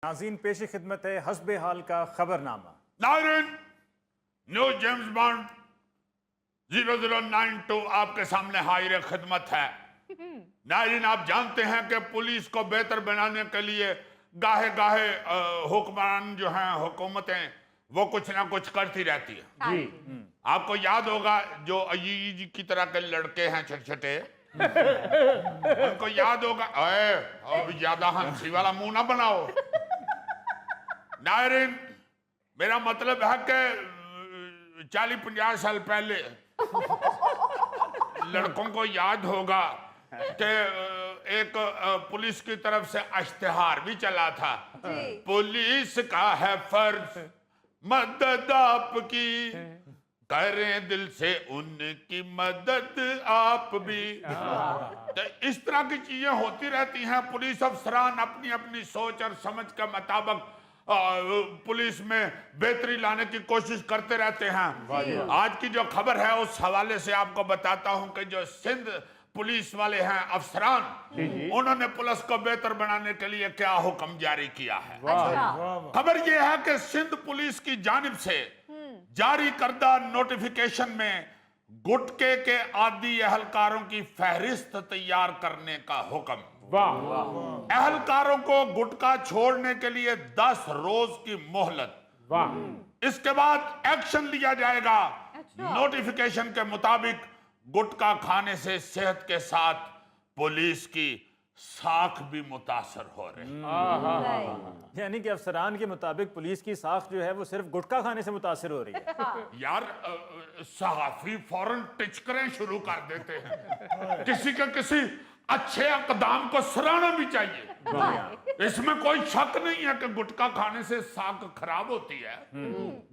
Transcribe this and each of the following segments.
ناظرین پیش خدمت ہے حسب حال کا خبر نامہ۔ ناظرین، نیو جیمز بانڈ 0092 آپ کے سامنے حاضر خدمت ہے۔ ناظرین، آپ جانتے ہیں کہ پولیس کو بہتر بنانے کے لیے گاہے گاہے حکمران جو ہیں، حکومتیں، وہ کچھ نہ کچھ کرتی رہتی ہیں۔ جی آپ کو یاد ہوگا جو عزیز کی طرح کے لڑکے ہیں چھوٹے چھوٹے، ان کو یاد ہوگا، اب زیادہ ہنسی والا منہ نہ بناؤ۔ ناظرین، میرا مطلب ہے کہ 40-50 سال پہلے لڑکوں کو یاد ہوگا کہ ایک پولیس کی طرف سے اشتہار بھی چلا تھا، پولیس کا ہے فرض مدد آپ کی، کریں دل سے ان کی مدد آپ بھی۔ تو اس طرح کی چیزیں ہوتی رہتی ہیں۔ پولیس افسران اپنی اپنی سوچ اور سمجھ کے مطابق پولیس میں بہتری لانے کی کوشش کرتے رہتے ہیں۔ آج کی جو خبر ہے اس حوالے سے آپ کو بتاتا ہوں کہ جو سندھ پولیس والے ہیں افسران، انہوں نے پولیس کو بہتر بنانے کے لیے کیا حکم جاری کیا ہے۔ خبر یہ ہے کہ سندھ پولیس کی جانب سے جاری کردہ نوٹیفیکیشن میں گٹکے کے عادی اہلکاروں کی فہرست تیار کرنے کا حکم۔ اہلکاروں کو گٹکا چھوڑنے کے لیے 10 روز کی مہلت، اس کے بعد ایکشن لیا جائے گا۔ نوٹیفیکیشن کے مطابق گٹکا کھانے سے صحت کے ساتھ پولیس کی ساکھ بھی متاثر ہو رہی ہے۔ یعنی کہ افسران کے مطابق پولیس کی ساکھ جو ہے وہ صرف گٹکا کھانے سے متاثر ہو رہی ہے۔ یار صحافی فوراً ٹچکریں شروع کر دیتے ہیں، کسی کے کسی اچھے اقدام کو سراہنا بھی چاہیے۔ اس میں کوئی شک نہیں ہے کہ گٹکا کھانے سے ساکھ خراب ہوتی ہے۔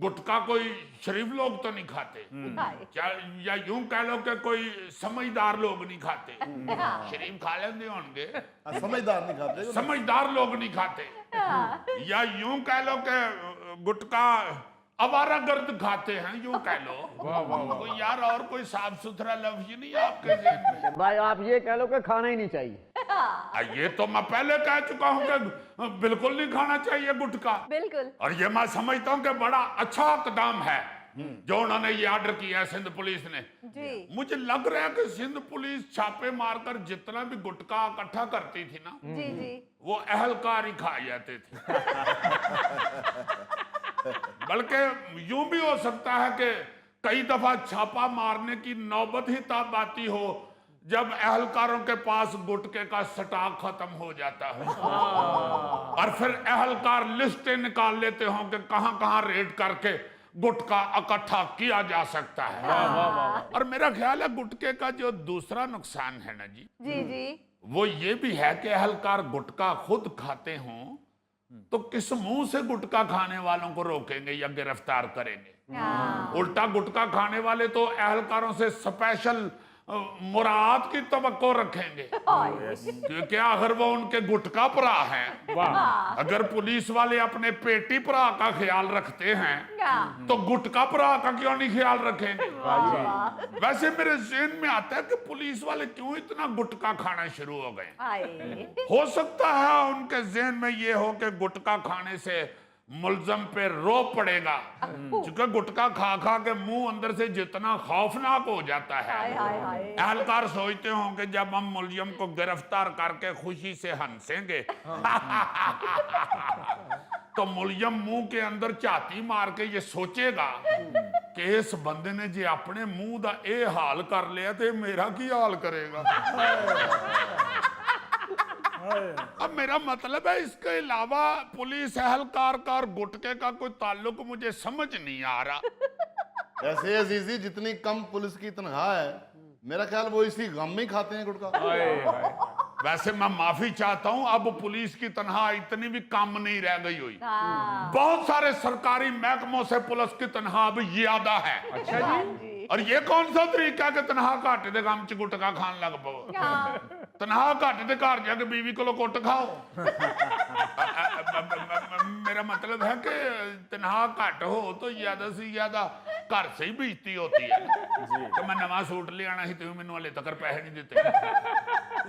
گٹکا کوئی شریف لوگ تو نہیں کھاتے، یا یوں کہہ لو کہ کوئی سمجھدار لوگ نہیں کھاتے۔ شریف کھا لیندے ہوں گے، سمجھدار نہیں کھاتے، سمجھدار لوگ نہیں کھاتے۔ یا یوں کہہ لو کہ گٹکا آوارہ گرد کھاتے ہیں، یوں کہہ لو۔ کوئی یار اور کوئی صاف ستھرا لفظ نہیں آپ کے ذہن میں؟ بھائی آپ یہ کہہ لو کہ کھانا ہی نہیں چاہیے۔ یہ تو میں پہلے کہہ چکا ہوں کہ بالکل نہیں کھانا چاہیے گٹکا، بالکل۔ اور یہ میں سمجھتا ہوں کہ بڑا اچھا اقدام ہے جو انہوں نے یہ آرڈر کیا ہے سندھ پولیس نے۔ مجھے لگ رہا ہے کہ سندھ پولیس چھاپے مار کر جتنا بھی گٹکا اکٹھا کرتی تھی نا، وہ اہلکار ہی کھا جاتے تھے۔ بلکہ یوں بھی ہو سکتا ہے کہ کئی دفعہ چھاپا مارنے کی نوبت ہی تب آتی ہو جب اہلکاروں کے پاس گٹکے کا سٹاک ختم ہو جاتا ہے، اور پھر اہلکار لسٹیں نکال لیتے ہوں کہ کہاں کہاں ریڈ کر کے گٹکا اکٹھا کیا جا سکتا ہے۔ اور میرا خیال ہے گٹکے کا جو دوسرا نقصان ہے نا جی، وہ یہ بھی ہے کہ اہلکار گٹکا خود کھاتے ہوں تو کس منہ سے گٹکا کھانے والوں کو روکیں گے یا گرفتار کریں گے؟ الٹا گٹکا کھانے والے تو اہلکاروں سے سپیشل مراعات کی توقع رکھیں گے، کیونکہ اگر وہ ان کے گٹکا پرا ہیں، اگر پولیس والے اپنے پیٹی پرا کا خیال رکھتے ہیں تو گٹکا پرا کا کیوں نہیں خیال رکھیں گے؟ ویسے میرے ذہن میں آتا ہے کہ پولیس والے کیوں اتنا گٹکا کھانا شروع ہو گئے؟ ہو سکتا ہے ان کے ذہن میں یہ ہو کہ گٹکا کھانے سے ملزم پہ رو پڑے گا، چونکہ گٹکا کھا کھا کے منہ اندر سے جتنا خوفناک ہو جاتا ہے، اہلکار سوچتے ہوں کہ جب ہم ملزم کو گرفتار کر کے خوشی سے ہنسیں گے تو ملزم منہ کے اندر چاتی مار کے یہ سوچے گا کہ اس بندے نے جی اپنے منہ دا اے حال کر لیا تو میرا کی حال کرے گا۔ اب میرا مطلب ہے اس کے علاوہ پولیس اہلکار کا اور گٹکے کا کوئی تعلق مجھے سمجھ نہیں آ رہا۔ ایسے عزیزی جتنی کم پولیس کی تنخواہ ہے، میرا خیال وہ اسی غم میں کھاتے ہیں گٹکا۔ ویسے میں معافی چاہتا ہوں، اب پولیس کی تنخواہ اتنی بھی کم نہیں رہ گئی ہوئی، بہت سارے سرکاری محکموں سے پولیس کی تنخواہ بھی زیادہ ہے۔ اور یہ کون سا طریقہ ہے کہ تنخواہ گھٹ دے گم چ گٹکا کھان لگ پو؟ تنخواہ گھٹ دے گھر جا کے بیوی کو کٹ کھاؤ۔ میرا مطلب ہے کہ تنخواہ گھٹ ہو تو زیادہ سے زیادہ گھر سے ہی بھیجتی ہوتی ہے کہ میں نواں سوٹ لے آنا ہی تو میں نے والے تک پیسے نہیں دیتے۔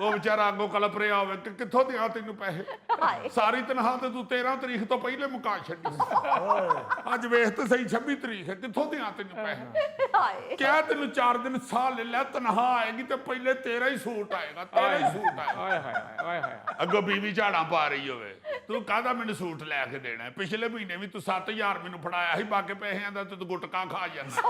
ਉਹ ਵਿਚਾਰਾ ਅੱਗੋਂ ਕਲਪ ਰਿਹਾ ਹੋਵੇ ਕਿ ਕਿੱਥੋਂ ਦਿਆਂ ਤੈਨੂੰ ਪੈਸੇ, ਸਾਰੀ ਤਨਖਾਹ ਤੇ ਤੂੰ 13 ਤਰੀਕ ਤੋਂ ਪਹਿਲੇ ਮੁਕਾ ਛੱਡੀ। ਅੱਜ ਵੇਖ ਤੇ ਸਹੀ 26 ਤਰੀਕ ਹੈ, ਕਿੱਥੋਂ ਦਿਆਂ ਤੈਨੂੰ ਪੈਸੇ? ਕਿਹਾ ਤੈਨੂੰ 4 ਦਿਨ ਸਾਹ ਲੈ ਲੈ, ਤਨਖਾਹ ਆਏਗੀ ਤੇ ਪਹਿਲੇ ਤੇਰਾ ਹੀ ਸੂਟ ਆਏਗਾ, ਤੇਰਾ ਹੀ ਸੂਟ ਆਏਗਾ। ਅੱਗੋਂ ਬੀਵੀ ਝਾੜਾਂ ਪਾ ਰਹੀ ਹੋਵੇ, ਤੂੰ ਕਾਹਦਾ ਮੈਨੂੰ ਸੂਟ ਲੈ ਕੇ ਦੇਣਾ? ਪਿਛਲੇ ਮਹੀਨੇ ਵੀ ਤੂੰ 7000 ਮੈਨੂੰ ਫੜਾਇਆ ਸੀ, ਬਾਕੀ ਪੈਸਿਆਂ ਦਾ ਤੂੰ ਗੁਟਕਾ ਖਾ ਜਾਂਦਾ।